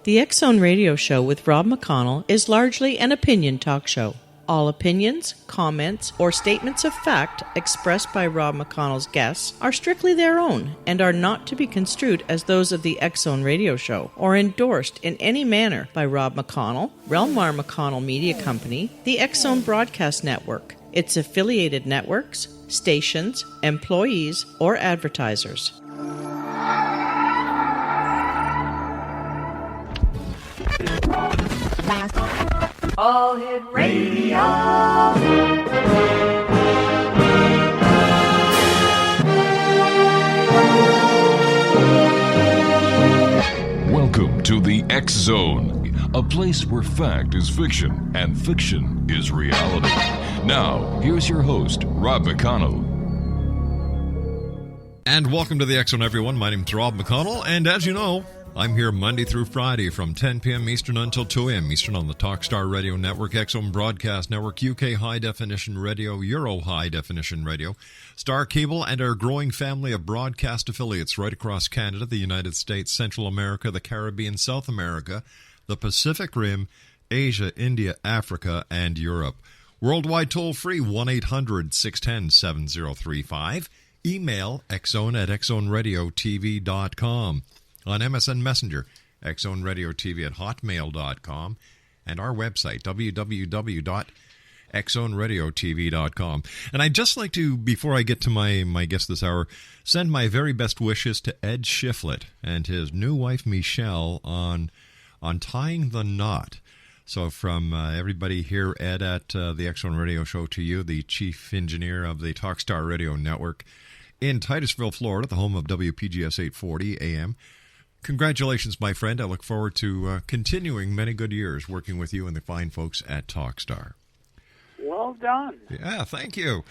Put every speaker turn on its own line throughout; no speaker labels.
The X Zone Radio Show with Rob McConnell is largely an opinion talk show. All opinions, comments, or statements of fact expressed by Rob McConnell's guests are strictly their own and are not to be construed as those of the X Zone Radio Show or endorsed in any manner by Rob McConnell, Relmar McConnell Media Company, the X Zone Broadcast Network, its affiliated networks, stations, employees, or advertisers.
All Hit Radio.
Welcome to the X Zone, a place where fact is fiction and fiction is reality. Now, here's your host, Rob McConnell.
And welcome to the X Zone, everyone. My name's Rob McConnell, and as you know, I'm here Monday through Friday from 10 p.m. Eastern until 2 a.m. Eastern on the Talkstar Radio Network, X Zone Broadcast Network, UK High Definition Radio, Euro High Definition Radio, Star Cable, and our growing family of broadcast affiliates right across Canada, the United States, Central America, the Caribbean, South America, the Pacific Rim, Asia, India, Africa, and Europe. Worldwide toll-free, 1-800-610-7035. Email xzone@xzoneradiotv.com. On MSN Messenger, xzoneradiotv@hotmail.com, and our website, www.xzoneradiotv.com. And I'd just like to, before I get to my guest this hour, send my very best wishes to Ed Shiflett and his new wife, Michelle, on tying the knot. So from everybody here, Ed, at the X Zone Radio Show, to you, the chief engineer of the Talkstar Radio Network in Titusville, Florida, the home of WPGS 840 AM. Congratulations, my friend. I look forward to continuing many good years working with you and the fine folks at Talkstar.
Well done.
Yeah, thank you.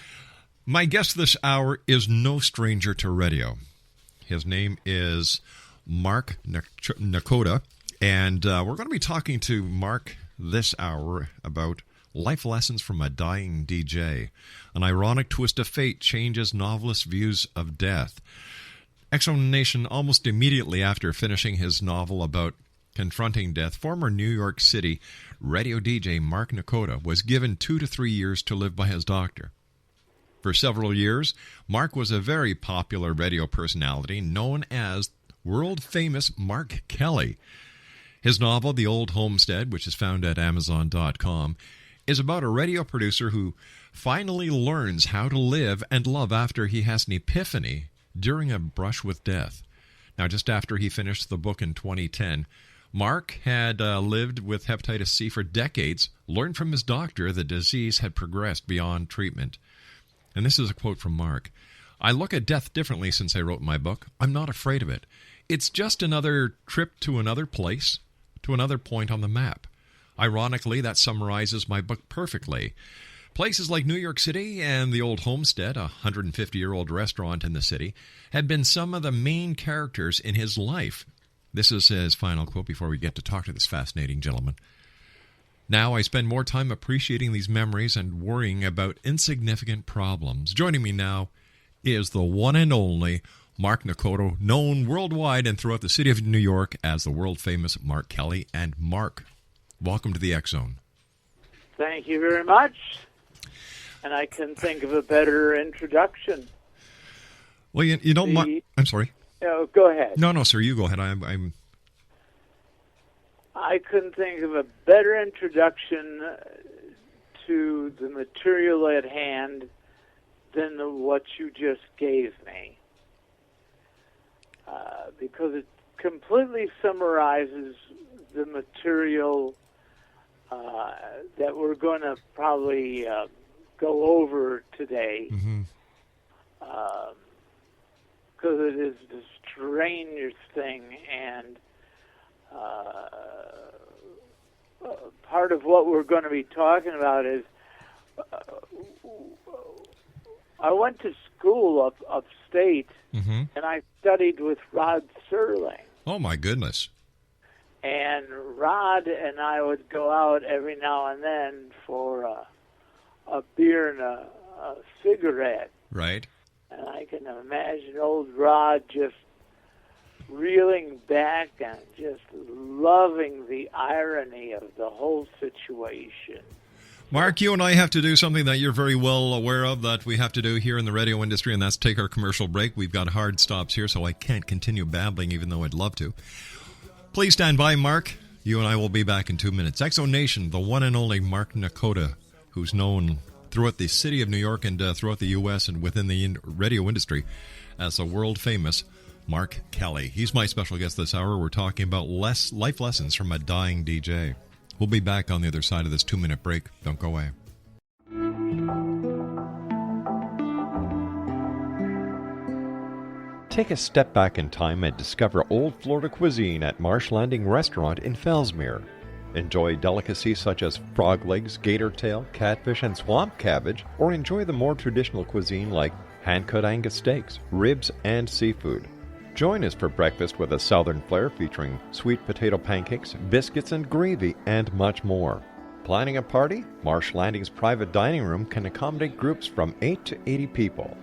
My guest this hour is no stranger to radio. His name is Mark Nechoda, and we're going to be talking to Mark this hour about life lessons from a dying DJ. An ironic twist of fate changes novelists' views of death. X Zone Nation, almost immediately after finishing his novel about confronting death, former New York City radio DJ Mark Nechoda was given 2 to 3 years to live by his doctor. For several years, Mark was a very popular radio personality known as world-famous Mark Kelly. His novel, The Old Homestead, which is found at Amazon.com, is about a radio producer who finally learns how to live and love after he has an epiphany during a brush with death. Now, just after he finished the book in 2010, Mark had lived with hepatitis C for decades, learned from his doctor the disease had progressed beyond treatment. And this is a quote from Mark. "I look at death differently since I wrote my book. I'm not afraid of it. It's just another trip to another place, to another point on the map. Ironically, that summarizes my book perfectly. Places like New York City and the Old Homestead, a 150-year-old restaurant in the city, had been some of the main characters in his life." This is his final quote before we get to talk to this fascinating gentleman. "Now I spend more time appreciating these memories and worrying about insignificant problems." Joining me now is the one and only Mark Nechoda, known worldwide and throughout the city of New York as the world-famous Mark Kelly. And Mark, welcome to the X Zone.
Thank you very much. And I couldn't think of a better introduction.
Well, you know, Mark, I'm sorry.
No, go ahead.
No, sir, you go ahead.
I couldn't think of a better introduction to the material at hand than what you just gave me. Because it completely summarizes the material that we're going to probably go over today, because it is the strangest thing, and part of what we're going to be talking about is I went to school upstate, and I studied with Rod Serling.
Oh, my goodness.
And Rod and I would go out every now and then for a beer and a cigarette.
Right.
And I can imagine old Rod just reeling back and just loving the irony of the whole situation.
Mark, you and I have to do something that you're very well aware of that we have to do here in the radio industry, and that's take our commercial break. We've got hard stops here, so I can't continue babbling even though I'd love to. Please stand by, Mark. You and I will be back in 2 minutes. Exo Nation, the one and only Mark Nechoda, who's known throughout the city of New York and throughout the U.S. and within the radio industry as a world-famous Mark Kelly. He's my special guest this hour. We're talking about life lessons from a dying DJ. We'll be back on the other side of this 2-minute break. Don't go away.
Take a step back in time and discover old Florida cuisine at Marsh Landing Restaurant in Fellsmere. Enjoy delicacies such as frog legs, gator tail, catfish, and swamp cabbage, or enjoy the more traditional cuisine like hand-cut Angus steaks, ribs, and seafood. Join us for breakfast with a southern flair featuring sweet potato pancakes, biscuits and gravy, and much more. Planning a party? Marsh Landing's private dining room can accommodate groups from 8 to 80 people.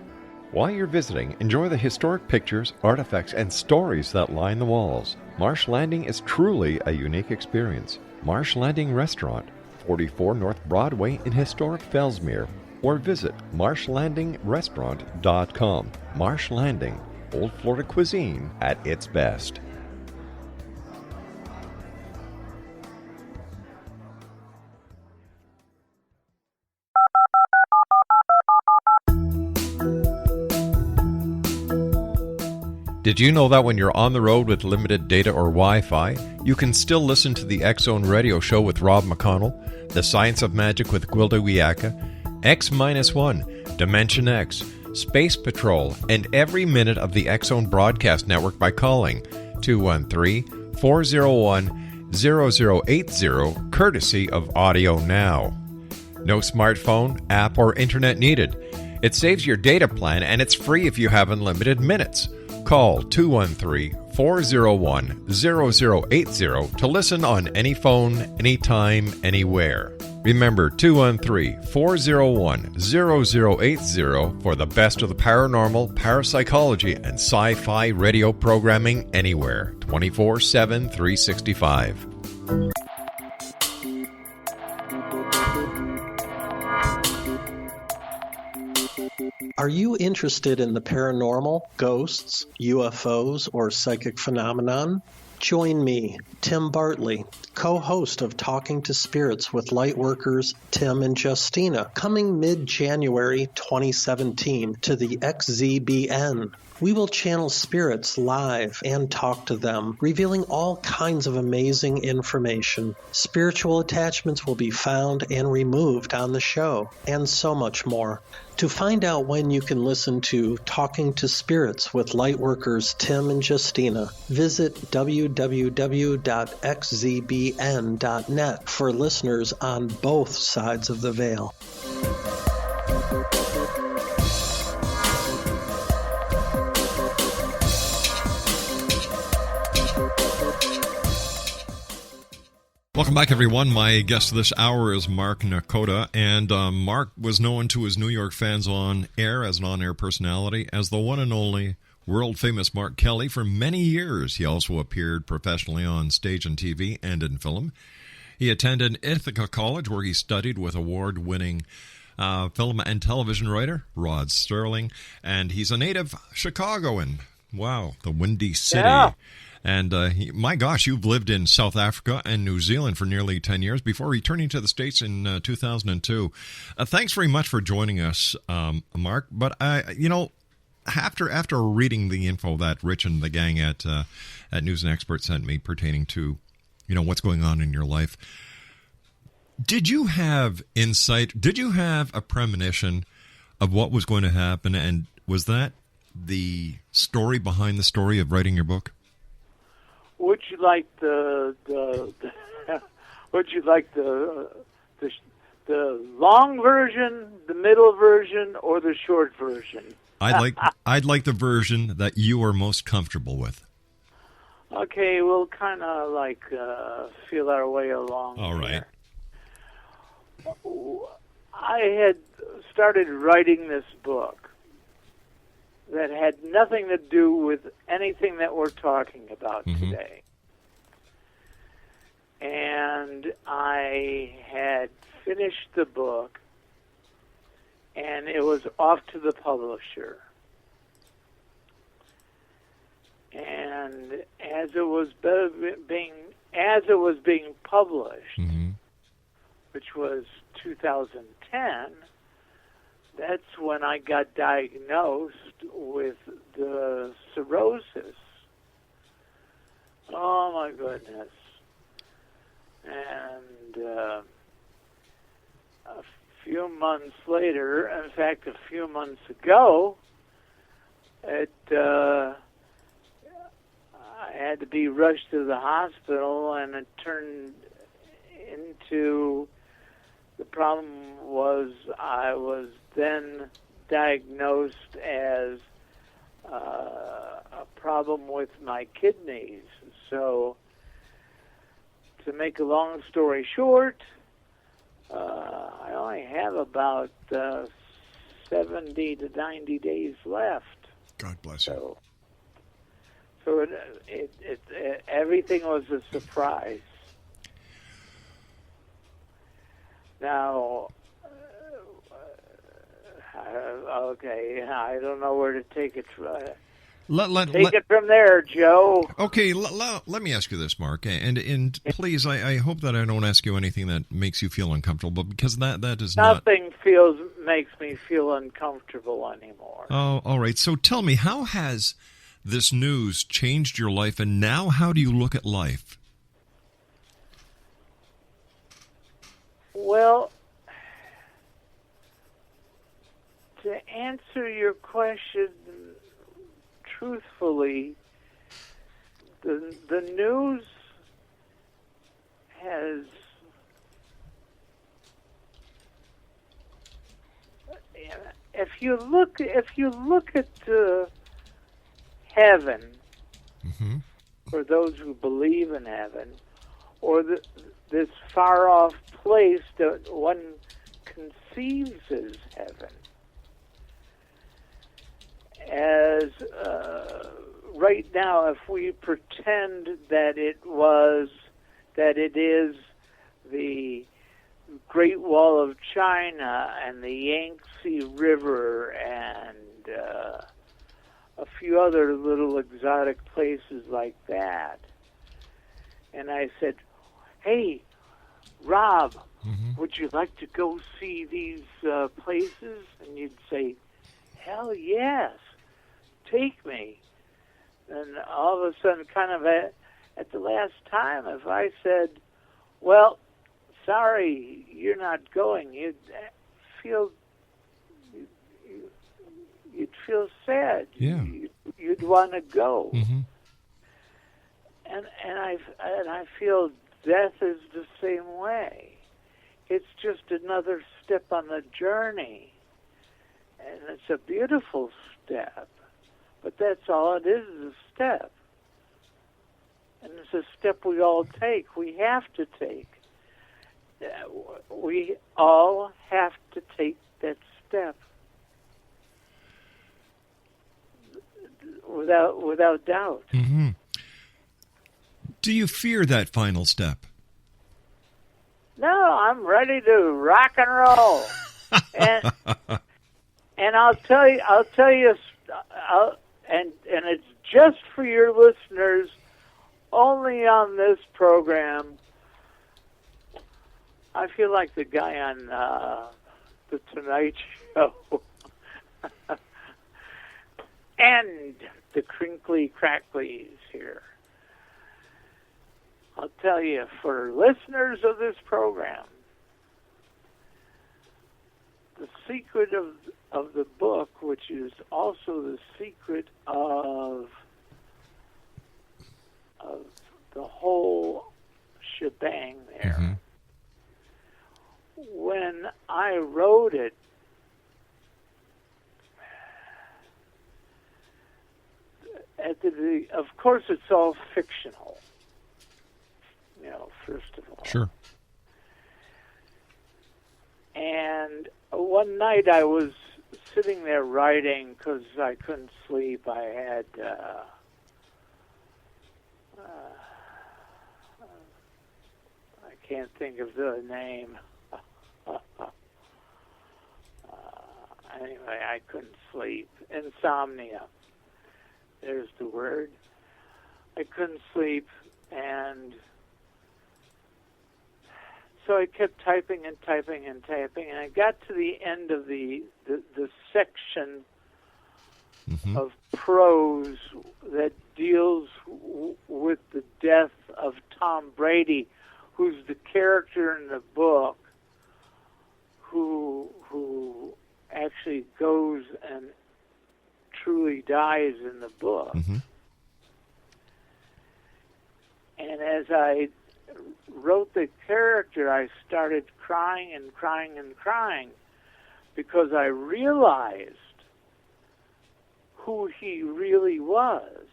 While you're visiting, enjoy the historic pictures, artifacts, and stories that line the walls. Marsh Landing is truly a unique experience. Marsh Landing Restaurant, 44 North Broadway in historic Fellsmere, or visit marshlandingrestaurant.com. Marsh Landing, old Florida cuisine at its best. Did you know that when you're on the road with limited data or Wi-Fi, you can still listen to the X-Zone Radio Show with Rob McConnell, The Science of Magic with Gwilda Wiyaka, X-1, Dimension X, Space Patrol, and every minute of the X-Zone broadcast network by calling 213-401-0080, courtesy of Audio Now. No smartphone, app, or internet needed. It saves your data plan, and it's free if you have unlimited minutes. Call 213-401-0080 to listen on any phone, anytime, anywhere. Remember 213-401-0080 for the best of the paranormal, parapsychology, and sci-fi radio programming anywhere, 24/7, 365.
Are you interested in the paranormal, ghosts, UFOs, or psychic phenomenon? Join me, Tim Bartley, co-host of Talking to Spirits with Lightworkers Tim and Justina, coming mid-January 2017 to the XZBN. We will channel spirits live and talk to them, revealing all kinds of amazing information. Spiritual attachments will be found and removed on the show, and so much more. To find out when you can listen to Talking to Spirits with Lightworkers Tim and Justina, visit www.xzbn.net for listeners on both sides of the veil.
Welcome back, everyone. My guest this hour is Mark Nechoda, and Mark was known to his New York fans on air as an on-air personality as the one and only world-famous Mark Kelly for many years. He also appeared professionally on stage and TV and in film. He attended Ithaca College, where he studied with award-winning film and television writer Rod Sterling, and he's a native Chicagoan. Wow, the Windy City.
Yeah.
And my gosh, you've lived in South Africa and New Zealand for nearly 10 years before returning to the States in 2002. Thanks very much for joining us, Mark. But, after reading the info that Rich and the gang at News and Expert sent me pertaining to, what's going on in your life, did you have insight? Did you have a premonition of what was going to happen? And was that the story behind the story of writing your book?
Would you like the long version, the middle version, or the short version?
I'd like the version that you are most comfortable with.
Okay, we'll kind of feel our way along.
All right.
I had started writing this book that had nothing to do with anything that we're talking about today. And I had finished the book, and it was off to the publisher. And as it was being published, which was 2010, that's when I got diagnosed with the cirrhosis. Oh my goodness. And a few months later, in fact, a few months ago, I had to be rushed to the hospital, and it turned into, the problem was I was then diagnosed as a problem with my kidneys. So, to make a long story short, I only have about 70 to 90 days left.
God bless you.
So everything was a surprise. Now, okay, I don't know where to take it. Take it from there, Joe.
Okay, let me ask you this, Mark, and please, I hope that I don't ask you anything that makes you feel uncomfortable, but because that is
nothing makes me feel uncomfortable anymore.
Oh, all right. So tell me, how has this news changed your life, and now how do you look at life?
Well, to answer your question truthfully, the news has if you look at heaven, for those who believe in heaven, or this far off place that one conceives as heaven, as right now, if we pretend that it is the Great Wall of China and the Yangtze River and a few other little exotic places like that, and I said, "Hey, Rob, would you like to go see these places?" And you'd say, "Hell yes, take me." And all of a sudden, kind of at the last time, if I said, "Well, sorry, you're not going," you'd feel sad.
Yeah.
You'd want to go. And I feel death is the same way. It's just another step on the journey. And it's a beautiful step. But that's all it is a step. And it's a step we all take. We have to take. We all have to take that step. Without doubt.
Do you fear that final step?
No, I'm ready to rock and roll. And I'll tell you, and it's just for your listeners, only on this program. I feel like the guy on the Tonight Show. And the crinkly cracklies here. I'll tell you, for listeners of this program, the secret of the book, which is also the secret of the whole shebang there. When I wrote it, of course, it's all fictional. First of all.
Sure.
And one night I was sitting there writing because I couldn't sleep. I had I can't think of the name. Anyway, I couldn't sleep. Insomnia. There's the word. I couldn't sleep, and so I kept typing and typing and typing, and I got to the end of the section of prose that deals with the death of Tom Brady, who's the character in the book who actually goes and truly dies in the book.
Mm-hmm.
And as I wrote the character, I started crying and crying and crying because I realized who he really was.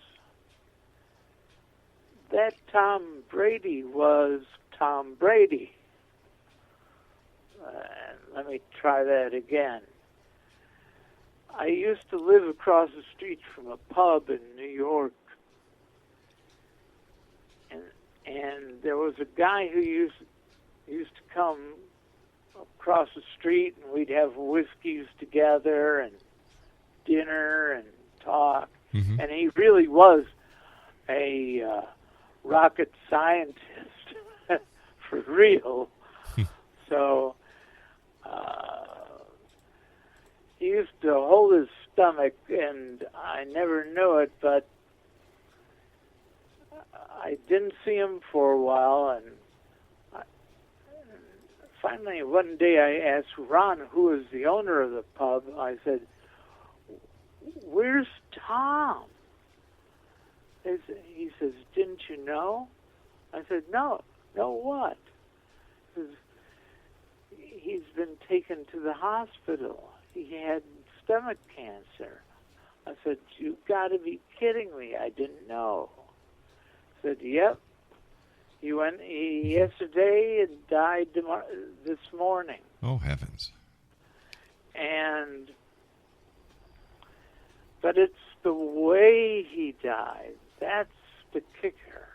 That Tom Brady was Tom Brady. Let me try that again. I used to live across the street from a pub in New York, and there was a guy who used to come across the street, and we'd have whiskeys together and dinner and talk.
Mm-hmm.
And he really was a rocket scientist for real. So he used to hold his stomach, and I never knew it, but I didn't see him for a while, and finally one day I asked Ron, who is the owner of the pub, I said, "Where's Tom?" He says, "Didn't you know?" I said, "No. No what?" He says, "He's been taken to the hospital. He had stomach cancer." I said, "You've got to be kidding me. I didn't know." He said, "Yep. He went yesterday and died this morning."
Oh, heavens.
But it's the way he died. That's the kicker.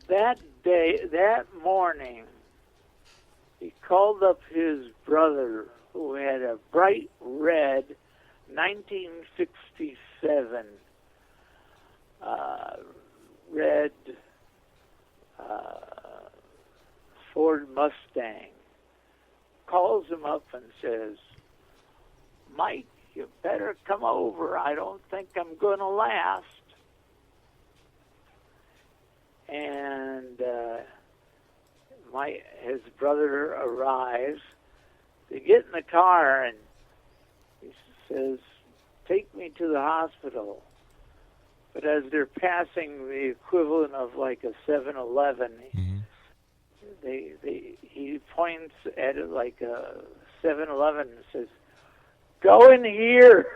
That day, that morning, he called up his brother, who had a bright red 1967 red Ford Mustang. Calls him up and says, "Mike, you better come over. I don't think I'm going to last." And his brother arrives. They get in the car, and he says, "Take me to the hospital." But as they're passing the equivalent of like a 7-Eleven,
Mm-hmm.
he points at it like a 7-Eleven and says, "Go in here."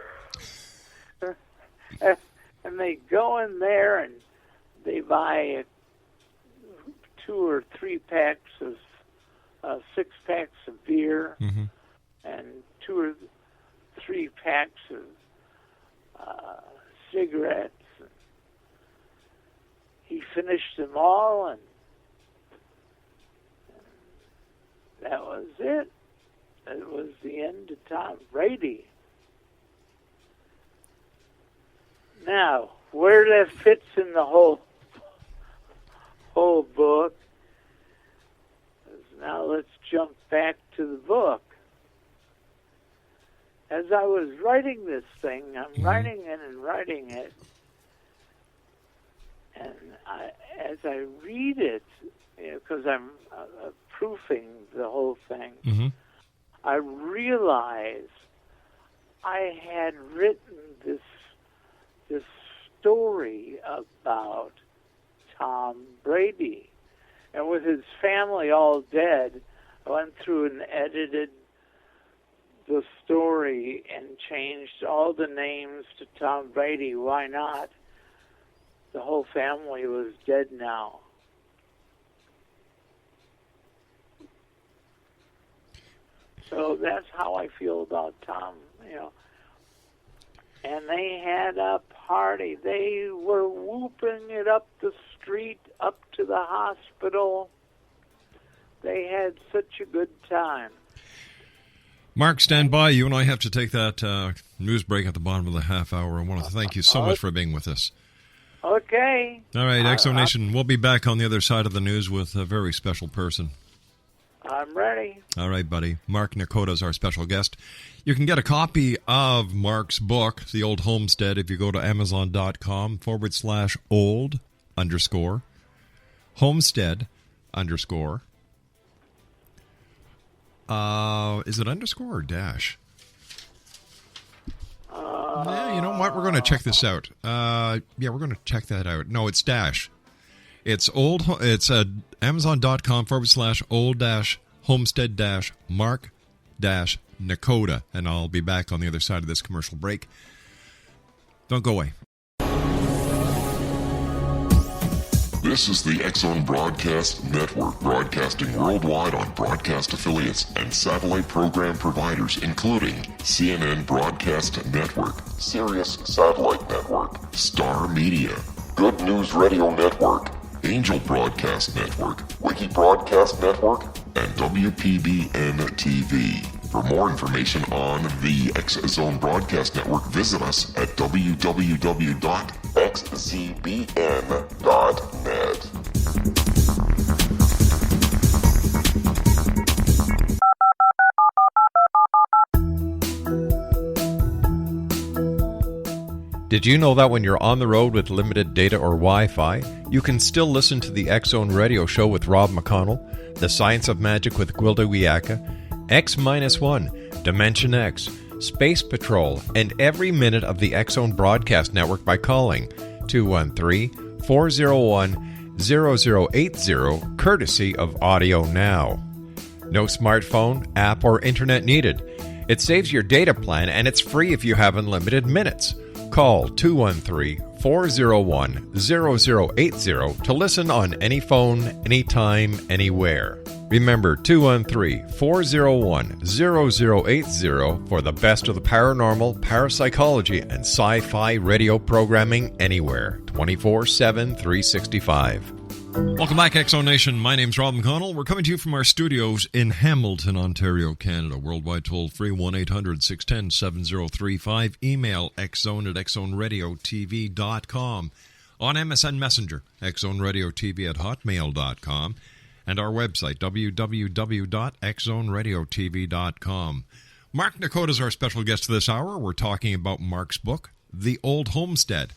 And they go in there and they buy 2 or 3 packs of 6 packs of beer,
Mm-hmm.
and 2 or 3 packs of cigarettes. He finished them all, and that was it. It was the end of Tom Brady. Now, where that fits in the whole book is, now let's jump back to the book. As I was writing this thing, I'm writing it and writing it, and as I read it, because I'm proofing the whole thing,
Mm-hmm.
I realized I had written this story about Tom Brady. And with his family all dead, I went through and edited the story and changed all the names to Tom Brady. Why not? The whole family was dead now. So that's how I feel about Tom, And they had a party. They were whooping it up the street, up to the hospital. They had such a good time.
Mark, stand by. You and I have to take that news break at the bottom of the half hour. I want to thank you so much for being with us.
Okay.
All right, Exo Nation, we'll be back on the other side of the news with a very special person.
I'm ready.
All right, buddy. Mark Nechoda is our special guest. You can get a copy of Mark's book, The Old Homestead, if you go to Amazon.com/old_homestead_. Is it underscore or dash? Yeah, you know what? We're going to check this out. We're going to check that out. No, it's dash. It's Amazon.com/old-homestead-Mark-Nechoda. And I'll be back on the other side of this commercial break. Don't go away.
This is the X-Zone Broadcast Network, broadcasting worldwide on broadcast affiliates and satellite program providers, including CNN Broadcast Network, Sirius Satellite Network, Star Media, Good News Radio Network, Angel Broadcast Network, Wiki Broadcast Network, and WPBN TV. For more information on the X-Zone Broadcast Network, visit us at www.xzbn.net.
Did you know that when you're on the road with limited data or Wi-Fi, you can still listen to the X-Zone Radio Show with Rob McConnell, The Science of Magic with Gwilda Wiyaka, X-1, Dimension X, Space Patrol, and every minute of the X-Zone Broadcast Network by calling 213-401-0080, courtesy of Audio Now. No smartphone, app, or internet needed. It saves your data plan, and it's free if you have unlimited minutes. Call 213-401-0080 to listen on any phone, anytime, anywhere. Remember, 213-401-0080 for the best of the paranormal, parapsychology, and sci-fi radio programming anywhere, 24/7, 365.
Welcome back, Exo Nation. My name's Rob McConnell. We're coming to you from our studios in Hamilton, Ontario, Canada. Worldwide toll-free, 1-800-610-7035. Email xzone@xzoneradiotv.com. On MSN Messenger, xzoneradiotv@hotmail.com. And our website, www.xzoneradiotv.com. Mark Nechoda is our special guest this hour. We're talking about Mark's book, The Old Homestead.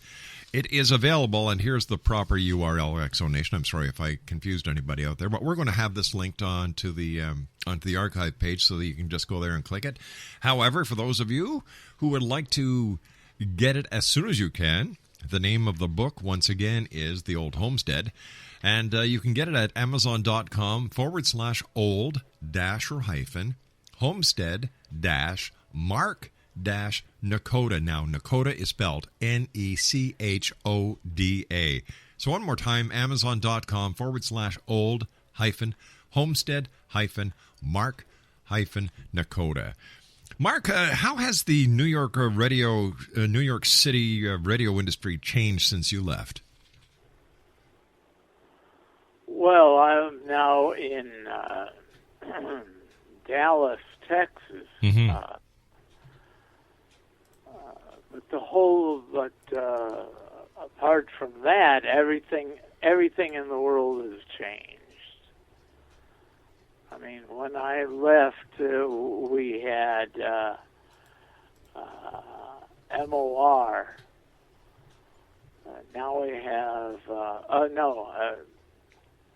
It is available, and here's the proper URL, Exo Nation. I'm sorry if I confused anybody out there, but we're going to have this linked onto the archive page so that you can just go there and click it. However, for those of you who would like to get it as soon as you can, the name of the book, once again, is The Old Homestead. And you can get it at Amazon.com/old-homestead-Mark-Nechoda. Now, Nechoda is spelled Nechoda. So one more time, Amazon.com/old-homestead-Mark-Nechoda. Mark, how has the New York City radio industry changed since you left?
Well, I'm now in Dallas, Texas.
Mm-hmm.
Apart from that, everything in the world has changed. I mean, when I left, we had MOR. Now we have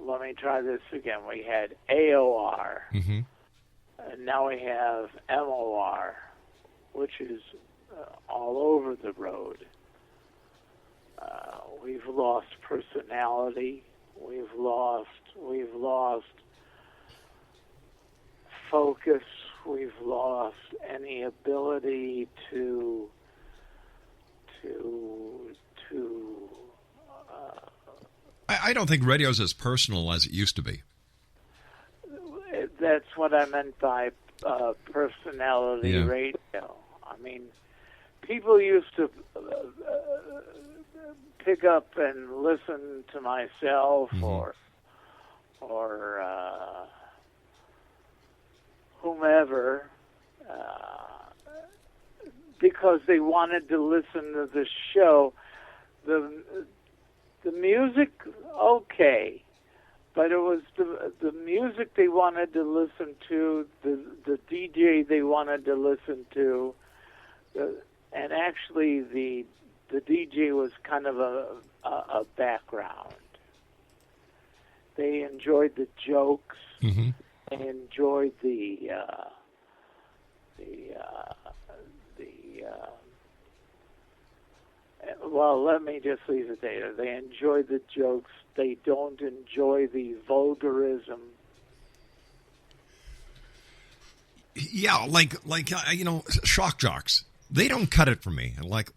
let me try this again. We had AOR.
Mm-hmm.
And now we have MOR, which is all over the road. We've lost personality. We've lost focus. We've lost any ability to
I don't think radio's as personal as it used to be.
That's what I meant by personality
Yeah.
radio. I mean, people used to pick up and listen to myself or whomever because they wanted to listen to the show. The music, okay, but it was the music they wanted to listen to, the DJ they wanted to listen to, and actually the DJ was kind of a background. They enjoyed the jokes.
Mm-hmm.
They enjoyed the well, let me just leave it there. They enjoy the jokes. They don't enjoy the vulgarism.
Yeah, like shock jocks. They don't cut it for me. Like,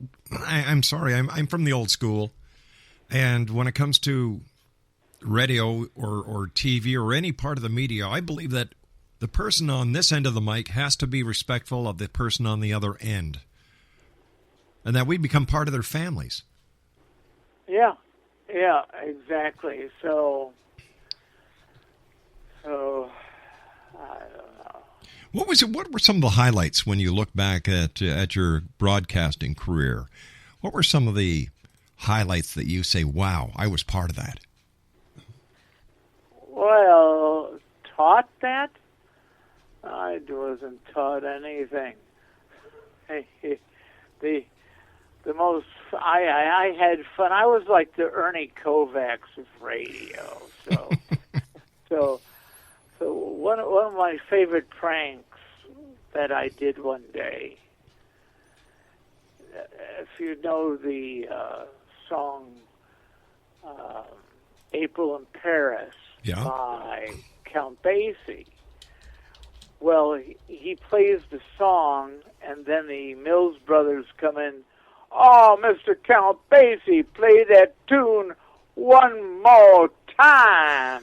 I'm sorry, I'm from the old school, and when it comes to radio or TV or any part of the media, I believe that the person on this end of the mic has to be respectful of the person on the other end, and that we become part of their families.
Yeah, exactly. So I don't know.
What were some of the highlights when you look back at your broadcasting career? What were some of the highlights that you say, "Wow, I was part of that"?
Well, taught that? I wasn't taught anything. The most I had fun. I was like the Ernie Kovacs of radio. So one of my favorite pranks that I did one day. If you know the song "April in Paris"
Yeah.
by Count Basie. Well, he plays the song, and then the Mills Brothers come in. "Oh, Mr. Count Basie, play that tune one more time."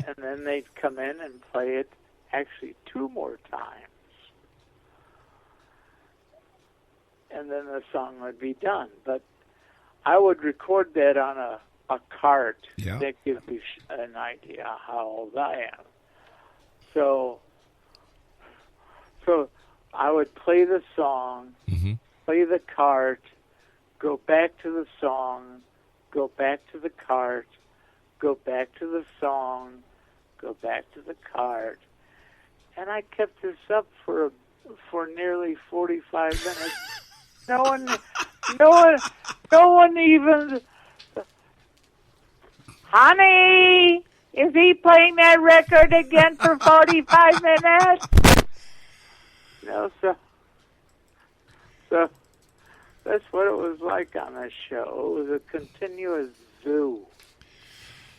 And then they'd come in and play it actually two more times. And then the song would be done. But I would record that on a cart.
Yeah.
That gives you an idea how old I am. So I would play the song, play the cart, go back to the song, go back to the cart, go back to the song, go back to the cart. And I kept this up for nearly 45 minutes. No one even... Honey, is he playing that record again for 45 minutes? No, so that's what it was like on the show. It was a continuous zoo.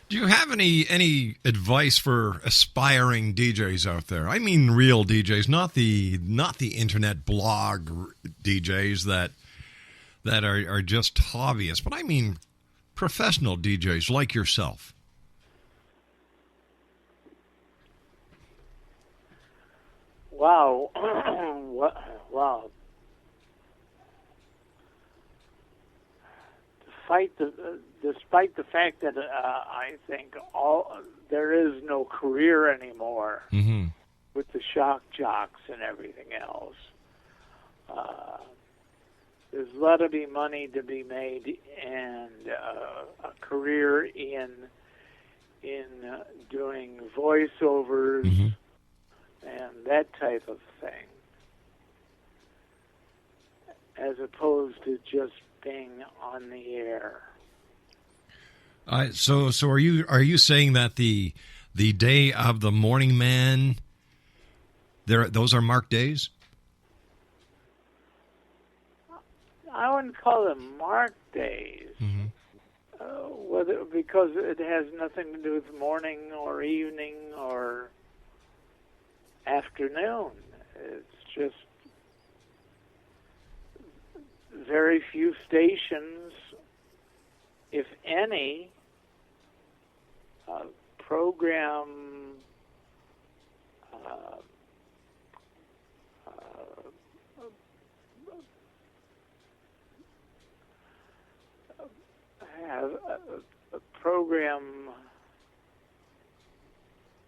Do you have any advice for aspiring DJs out there? I mean, real DJs, not the internet blog DJs that are just hobbyists, but I mean professional DJs like yourself.
Wow. Wow. Despite the fact that I think there is no career anymore with the shock jocks and everything else, there's a lot of money to be made and a career in doing voiceovers and that type of thing, as opposed to just being on the air.
So are you saying that the day of the Morning Man, those are marked days?
I wouldn't call them marked days, because it has nothing to do with morning or evening or afternoon. It's just very few stations, if any, program have a program.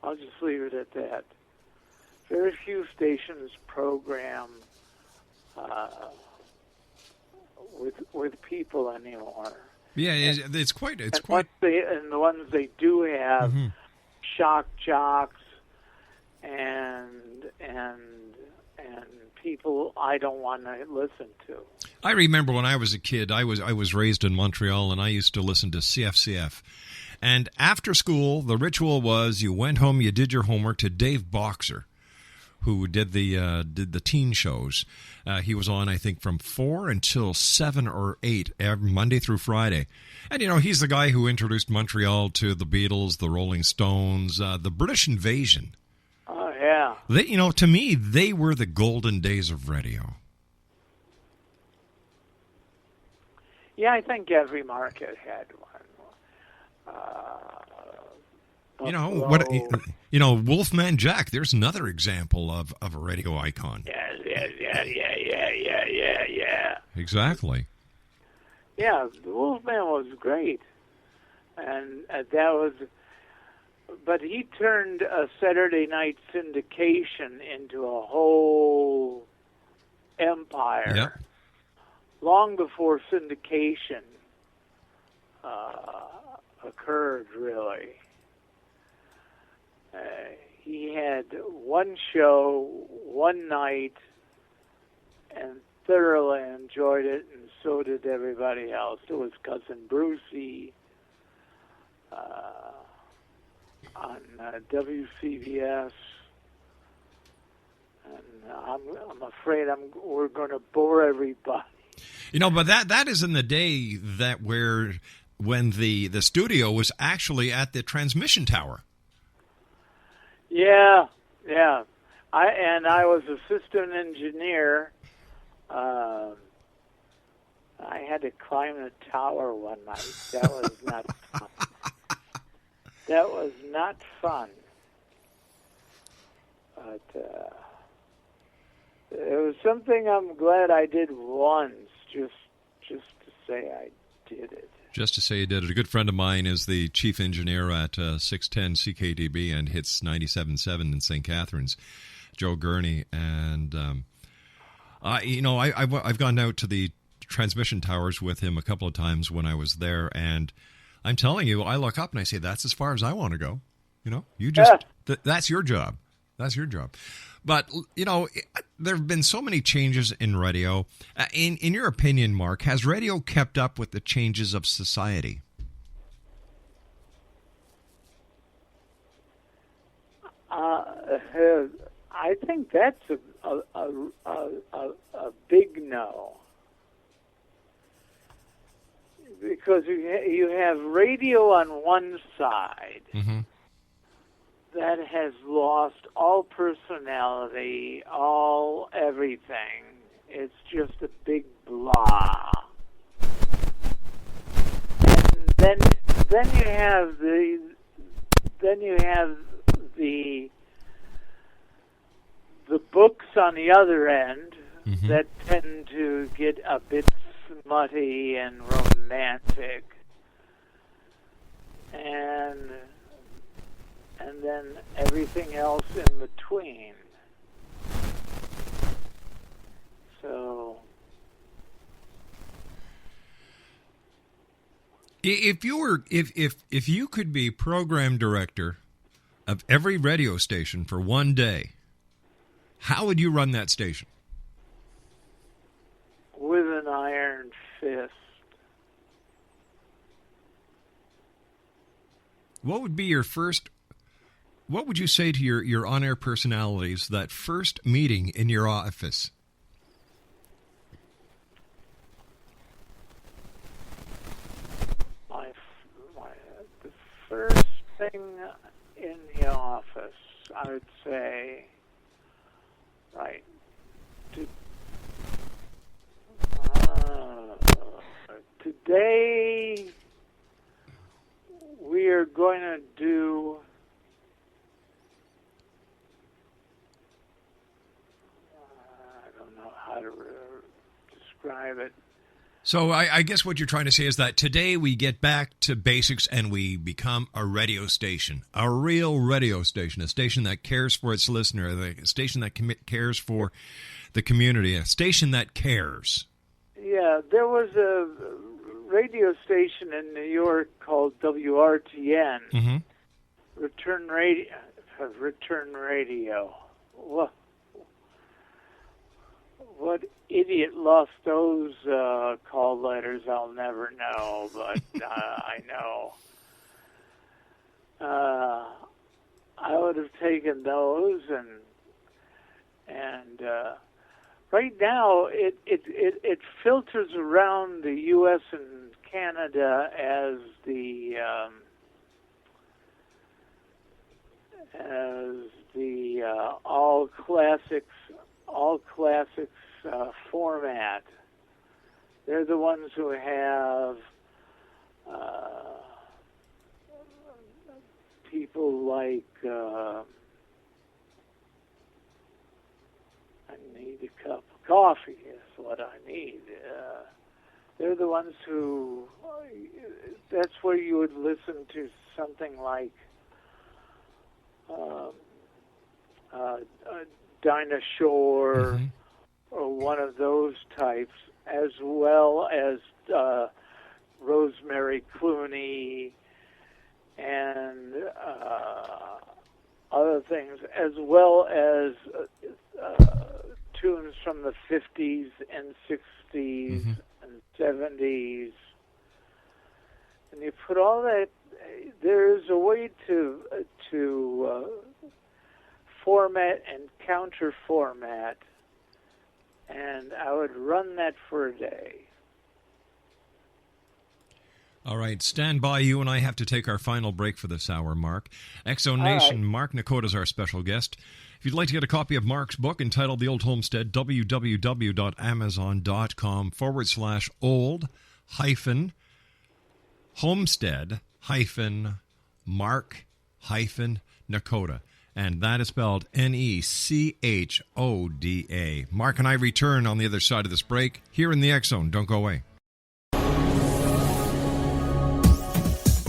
I'll just leave it at that. Very few stations program with people anymore.
Yeah, it's quite.
And the ones they do have, shock jocks and people I don't want to listen to.
I remember when I was a kid, I was raised in Montreal, and I used to listen to CFCF. And after school, the ritual was you went home, you did your homework to Dave Boxer, who did the teen shows. He was on, I think, from 4 until 7 or 8, every Monday through Friday. And, he's the guy who introduced Montreal to the Beatles, the Rolling Stones, the British invasion.
Oh, yeah.
They, to me, they were the golden days of radio.
Yeah, I think every market had one.
Wolfman Jack. There's another example of a radio icon.
Yeah.
Exactly.
Yeah, the Wolfman was great, and that was. But he turned a Saturday night syndication into a whole empire.
Yeah.
Long before syndication occurred, really. He had one show, one night, and thoroughly enjoyed it, and so did everybody else. It was Cousin Brucey on WCBS. And I'm afraid we're going to bore everybody.
But that is in the day when the studio was actually at the transmission tower.
Yeah. I was assistant engineer. I had to climb the tower one night. That was not fun. That was not fun. But it was something I'm glad I did once, just to say I did it.
Just to say you did it. A good friend of mine is the chief engineer at 610 CKDB and hits 97.7 in St. Catharines, Joe Gurney. And, I've gone out to the transmission towers with him a couple of times when I was there. And I'm telling you, I look up and I say, that's as far as I want to go. That's your job. That's your job. But, there have been so many changes in radio. In your opinion, Mark, has radio kept up with the changes of society?
I think that's a big no. Because you have radio on one side. Mm-hmm. That has lost all personality, all everything. It's just a big blah. And then you have the books on the other end that tend to get a bit smutty and romantic. And then everything else in between. So,
if you could be program director of every radio station for one day, how would you run that station?
With an iron fist.
What would be your first? What would you say to your on-air personalities that first meeting in your office?
The first thing in the office, I would say, right, today we are going to do how to describe it.
So I guess what you're trying to say is that today we get back to basics and we become a radio station, a real radio station, a station that cares for its listener, a station that cares for the community, a station that cares.
Yeah, there was a radio station in New York called WRTN,
Mm-hmm.
Return Radio. What idiot lost those call letters? I'll never know, but I know. I would have taken those, and right now it filters around the U.S. and Canada as the all classics format. They're the ones who have people like I need a cup of coffee is what I need. They're the ones who, that's where you would listen to something like Dinah Shore,
Mm-hmm.
or one of those types, as well as Rosemary Clooney and other things, as well as tunes from the 50s and 60s
Mm-hmm.
and 70s. And you put all that, there's a way to format and counter format, and I would run that for a day.
All right, stand by. You and I have to take our final break for this hour, Mark. Exo Nation,
right.
Mark Nechoda is our special guest. If you'd like to get a copy of Mark's book entitled The Old Homestead, www.amazon.com/old-homestead-Mark-Nechoda. And that is spelled Nechoda. Mark and I return on the other side of this break here in the X Zone. Don't go away.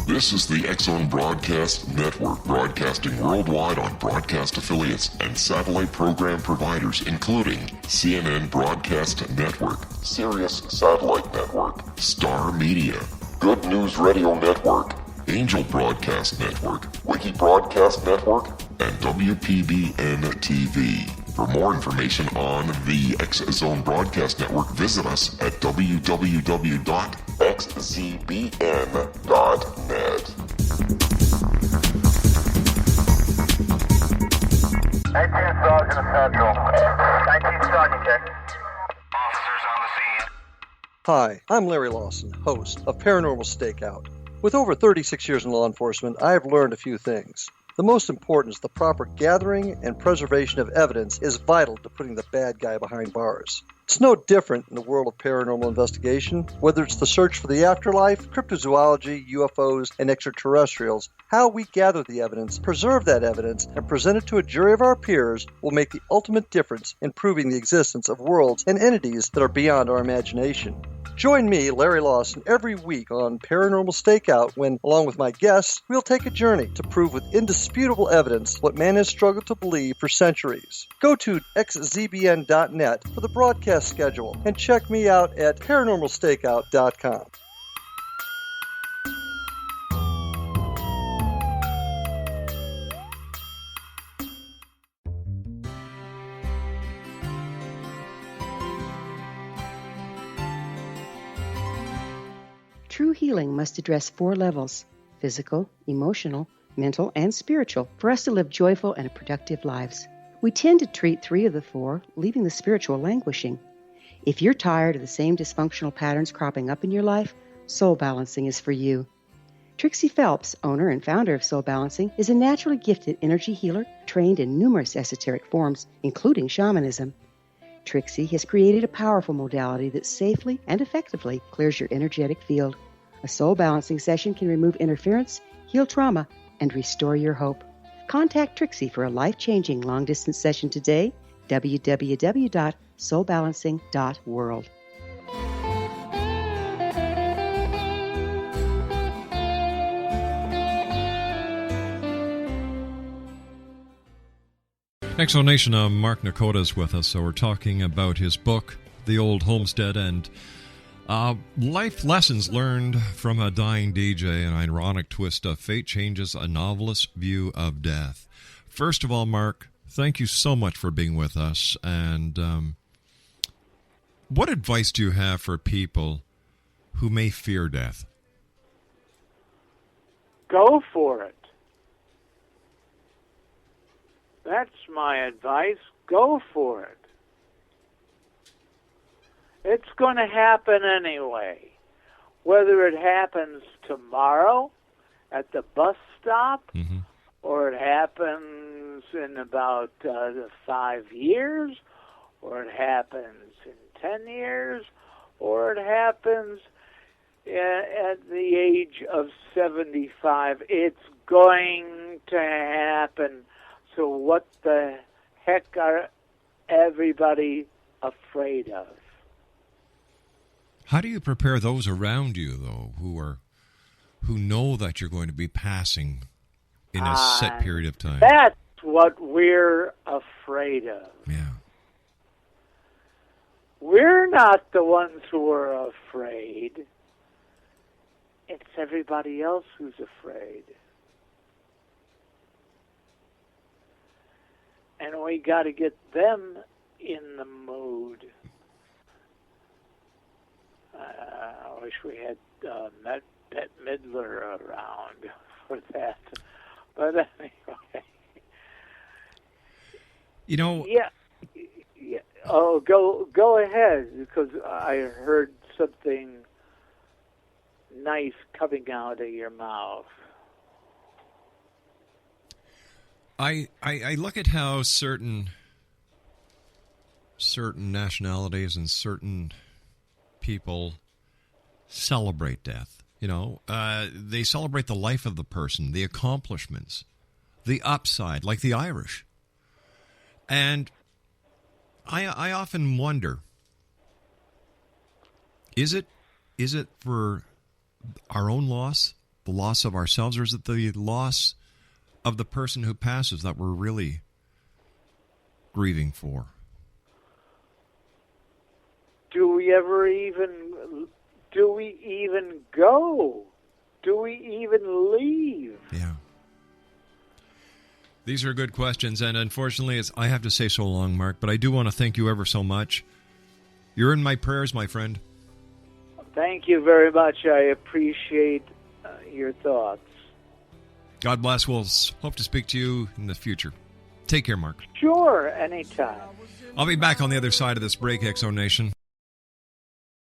This is the X Zone Broadcast Network, broadcasting worldwide on broadcast affiliates and satellite program providers, including CNN Broadcast Network, Sirius Satellite Network, Star Media, Good News Radio Network, Angel Broadcast Network, Wiki Broadcast Network, and WPBN TV. For more information on the X Zone Broadcast Network, visit us at www.xzbn.net.
19 Sergeant Central. 19 Sergeant, check. Officers on the scene.
Hi, I'm Larry Lawson, host of Paranormal Stakeout. With over 36 years in law enforcement, I have learned a few things. The most important is the proper gathering and preservation of evidence is vital to putting the bad guy behind bars. It's no different in the world of paranormal investigation. Whether it's the search for the afterlife, cryptozoology, UFOs, and extraterrestrials, how we gather the evidence, preserve that evidence, and present it to a jury of our peers will make the ultimate difference in proving the existence of worlds and entities that are beyond our imagination. Join me, Larry Lawson, every week on Paranormal Stakeout when, along with my guests, we'll take a journey to prove with indisputable evidence what man has struggled to believe for centuries. Go to xzbn.net for the broadcast schedule and check me out at paranormalstakeout.com.
True healing must address 4 levels: physical, emotional, mental, and spiritual, for us to live joyful and productive lives. We tend to treat 3 of the 4, leaving the spiritual languishing. If you're tired of the same dysfunctional patterns cropping up in your life, Soul Balancing is for you. Trixie Phelps, owner and founder of Soul Balancing, is a naturally gifted energy healer trained in numerous esoteric forms, including shamanism. Trixie has created a powerful modality that safely and effectively clears your energetic field. A soul balancing session can remove interference, heal trauma, and restore your hope. Contact Trixie for a life-changing long-distance session today. www.soulbalancing.world.
Explanation, Mark Nechoda is with us, so we're talking about his book, The Old Homestead, and life lessons learned from a dying DJ, an ironic twist of fate changes a novelist's view of death. First of all, Mark, thank you so much for being with us, and what advice do you have for people who may fear death?
Go for it. That's my advice. Go for it. It's going to happen anyway. Whether it happens tomorrow at the bus stop, or it happens in about 5 years, or it happens in 10 years, or it happens at the age of 75. It's going to happen. So what the heck are everybody afraid of?
How do you prepare those around you, though, who know that you're going to be passing in a set period of time?
That's what we're afraid of.
Yeah.
We're not the ones who are afraid. It's everybody else who's afraid. And we got to get them in the mood. I wish we had Bette Midler around for that. But anyway.
You know...
Yeah. Oh, go ahead, because I heard something nice coming out of your mouth.
I look at how certain nationalities and certain people celebrate death. You know, they celebrate the life of the person, the accomplishments, the upside, like the Irish. And I often wonder, is it for our own loss, the loss of ourselves, or is it the loss of the person who passes that we're really grieving for?
Do we even go? Do we even leave?
Yeah. These are good questions, and unfortunately, I have to say so long, Mark, but I do want to thank you ever so much. You're in my prayers, my friend.
Thank you very much. I appreciate your thoughts.
God bless. We'll hope to speak to you in the future. Take care, Mark.
Sure, anytime.
I'll be back on the other side of this break, Exo Nation.